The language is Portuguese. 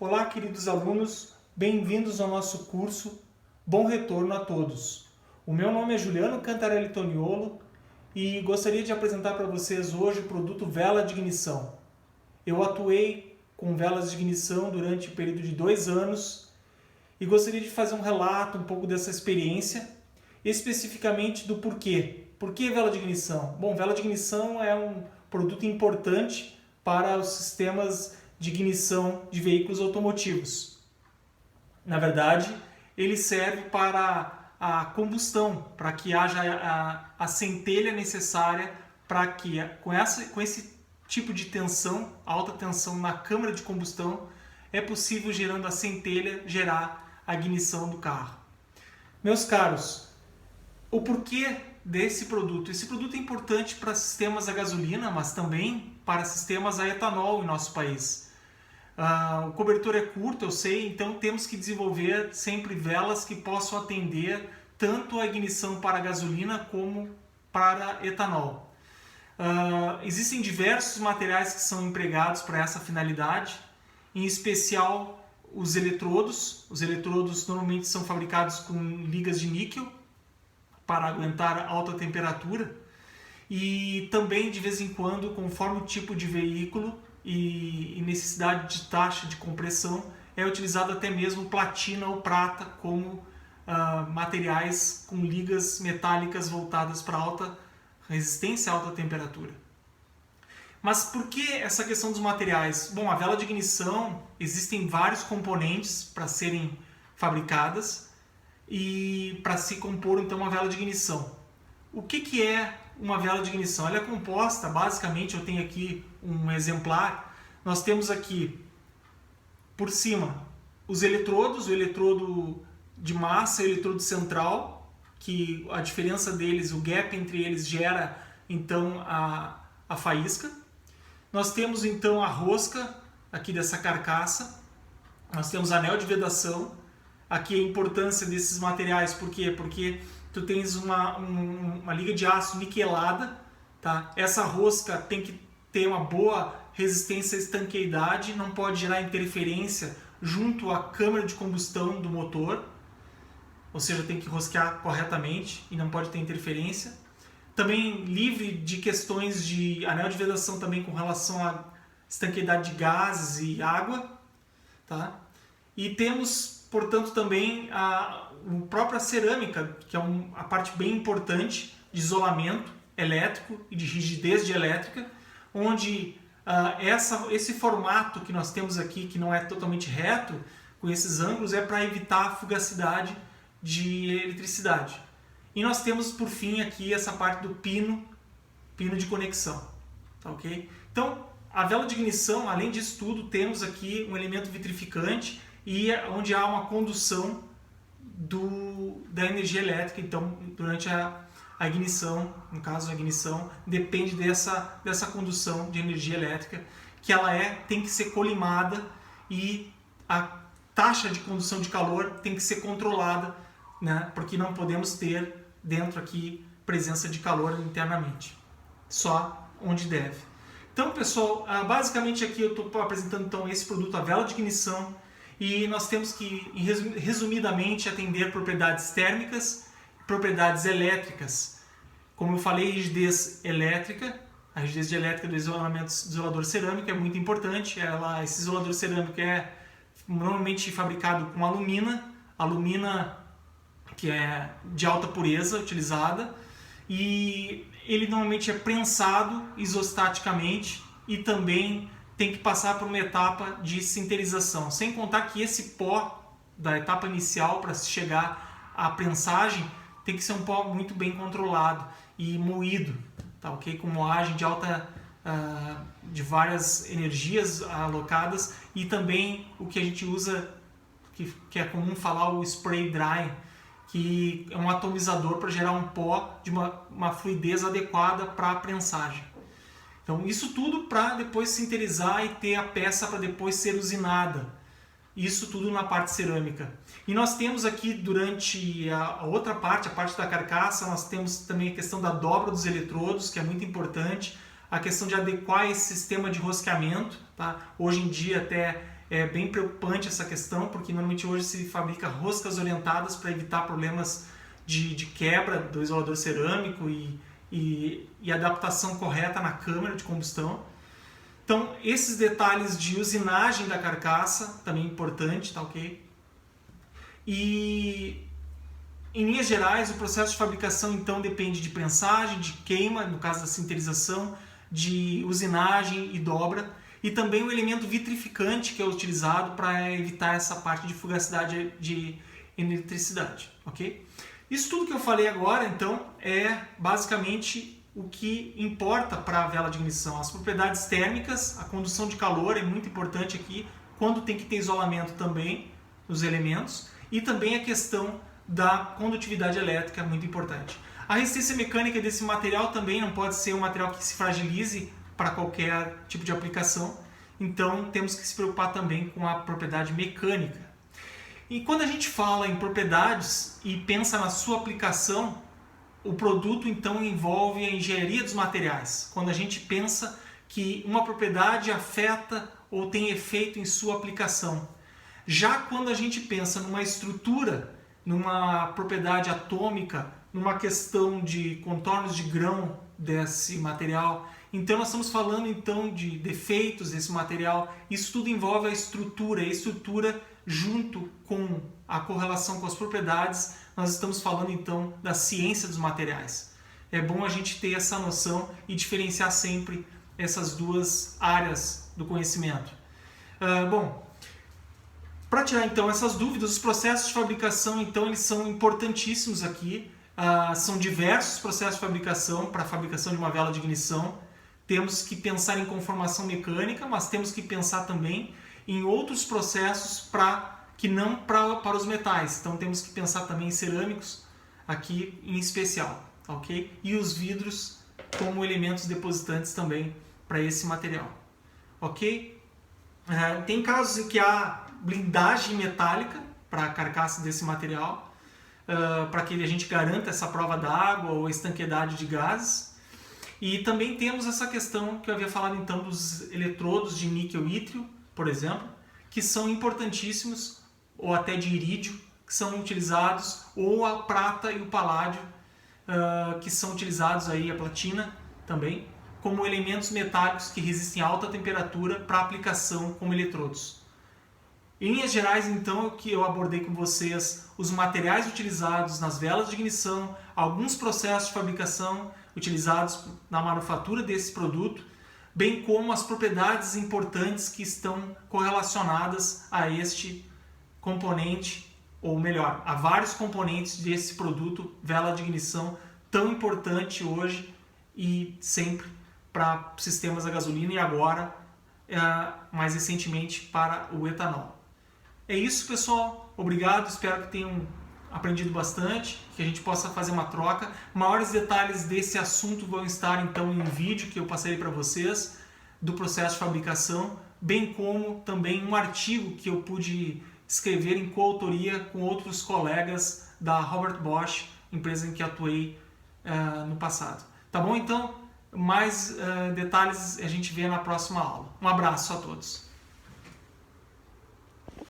Olá, queridos alunos, bem-vindos ao nosso curso. Bom retorno a todos. O meu nome é Juliano Cantarelli Toniolo e gostaria de apresentar para vocês hoje o produto vela de ignição. Eu atuei com velas de ignição durante o período de 2 anos e gostaria de fazer um relato um pouco dessa experiência, especificamente do porquê. Por que vela de ignição? Bom, vela de ignição é um produto importante para os sistemas de ignição de veículos automotivos. Na verdade, ele serve para a combustão, para que haja a centelha necessária para que, com esse tipo de tensão, alta tensão na câmara de combustão, é possível, gerando a centelha, gerar a ignição do carro. Meus caros, o porquê desse produto? Esse produto é importante para sistemas a gasolina, mas também para sistemas a etanol em nosso país. O cobertor é curto, eu sei, então temos que desenvolver sempre velas que possam atender tanto a ignição para gasolina como para etanol. Existem diversos materiais que são empregados para essa finalidade, em especial os eletrodos. Os eletrodos normalmente são fabricados com ligas de níquel para aguentar alta temperatura e também, de vez em quando, conforme o tipo de veículo e necessidade de taxa de compressão, é utilizado até mesmo platina ou prata como materiais com ligas metálicas voltadas para alta resistência a alta temperatura. Mas por que essa questão dos materiais? Bom, a vela de ignição, existem vários componentes para serem fabricadas e para se compor então uma vela de ignição. O que é uma vela de ignição? Ela é composta, basicamente, eu tenho aqui um exemplar, nós temos aqui por cima os eletrodos, o eletrodo de massa e o eletrodo central, que a diferença deles, o gap entre eles gera então a faísca. Nós temos então a rosca aqui dessa carcaça, nós temos anel de vedação, aqui a importância desses materiais, por quê? Porque tu tens uma liga de aço niquelada, tá? Essa rosca tem que ter uma boa resistência à estanqueidade, não pode gerar interferência junto à câmara de combustão do motor, ou seja, tem que rosquear corretamente e não pode ter interferência. Também livre de questões de anel de vedação também com relação à estanqueidade de gases e água, tá? E temos, portanto, também a própria cerâmica, que é a parte bem importante de isolamento elétrico e de rigidez de elétrica, onde esse formato que nós temos aqui, que não é totalmente reto, com esses ângulos, é para evitar a fugacidade de eletricidade. E nós temos, por fim, aqui essa parte do pino de conexão. Tá, ok? Então, a vela de ignição, além disso tudo, temos aqui um elemento vitrificante e onde há uma condução da energia elétrica. Então, durante a ignição, no caso a ignição, depende dessa condução de energia elétrica, que ela tem que ser colimada e a taxa de condução de calor tem que ser controlada, né? Porque não podemos ter dentro aqui presença de calor internamente, só onde deve. Então, pessoal, basicamente aqui eu estou apresentando então esse produto, a vela de ignição, e nós temos que, resumidamente, atender propriedades térmicas, propriedades elétricas. Como eu falei, rigidez elétrica, a rigidez elétrica do isolador cerâmico é muito importante. Esse isolador cerâmico é normalmente fabricado com alumina que é de alta pureza utilizada, e ele normalmente é prensado isostaticamente e também tem que passar por uma etapa de sinterização. Sem contar que esse pó da etapa inicial para se chegar à prensagem tem que ser um pó muito bem controlado e moído, tá, ok? Com moagem de várias energias alocadas, e também o que a gente usa, que é comum falar, o spray dry, que é um atomizador para gerar um pó de uma fluidez adequada para a prensagem. Então, isso tudo para depois sinterizar e ter a peça para depois ser usinada. Isso tudo na parte cerâmica. E nós temos aqui, durante a outra parte, a parte da carcaça, nós temos também a questão da dobra dos eletrodos, que é muito importante, a questão de adequar esse sistema de rosqueamento, tá? Hoje em dia até É bem preocupante essa questão, porque normalmente hoje se fabrica roscas orientadas para evitar problemas de quebra do isolador cerâmico e adaptação correta na câmara de combustão. Então, esses detalhes de usinagem da carcaça, também importante, tá ok? E, em linhas gerais, o processo de fabricação, então, depende de prensagem, de queima, no caso da sinterização, de usinagem e dobra, e também o elemento vitrificante que é utilizado para evitar essa parte de fugacidade de eletricidade, ok? Isso tudo que eu falei agora, então, é basicamente o que importa para a vela de ignição. As propriedades térmicas, a condução de calor é muito importante aqui, quando tem que ter isolamento também nos elementos, e também a questão da condutividade elétrica é muito importante. A resistência mecânica desse material também não pode ser um material que se fragilize para qualquer tipo de aplicação, então temos que se preocupar também com a propriedade mecânica. E quando a gente fala em propriedades e pensa na sua aplicação, o produto então envolve a engenharia dos materiais. Quando a gente pensa que uma propriedade afeta ou tem efeito em sua aplicação. Já quando a gente pensa numa estrutura, numa propriedade atômica, numa questão de contornos de grão desse material, então nós estamos falando então de defeitos desse material. Isso tudo envolve a estrutura junto com a correlação com as propriedades. Nós estamos falando então da ciência dos materiais. É bom a gente ter essa noção e diferenciar sempre essas duas áreas do conhecimento. Bom, para tirar então essas dúvidas, os processos de fabricação então eles são importantíssimos aqui. São diversos processos de fabricação para a fabricação de uma vela de ignição. Temos que pensar em conformação mecânica, mas temos que pensar também em outros processos que não para os metais. Então temos que pensar também em cerâmicos aqui em especial, ok? E os vidros como elementos depositantes também para esse material, ok? Tem casos em que há blindagem metálica para a carcaça desse material, para que a gente garanta essa prova d'água ou estanqueidade de gases. E também temos essa questão que eu havia falado então dos eletrodos de níquel-ítrio, por exemplo, que são importantíssimos, ou até de irídio, que são utilizados, ou a prata e o paládio, que são utilizados aí, a platina também, como elementos metálicos que resistem a alta temperatura para aplicação como eletrodos. Em linhas gerais, então, o que eu abordei com vocês, os materiais utilizados nas velas de ignição, alguns processos de fabricação utilizados na manufatura desse produto, bem como as propriedades importantes que estão correlacionadas a este componente, ou melhor, a vários componentes desse produto vela de ignição tão importante hoje e sempre para sistemas a gasolina e agora, mais recentemente, para o etanol. É isso, pessoal. Obrigado, espero que tenham aprendido bastante, que a gente possa fazer uma troca. Maiores detalhes desse assunto vão estar então em um vídeo que eu passarei para vocês do processo de fabricação, bem como também um artigo que eu pude escrever em coautoria com outros colegas da Robert Bosch, empresa em que atuei no passado. Tá bom? Então, mais detalhes a gente vê na próxima aula. Um abraço a todos.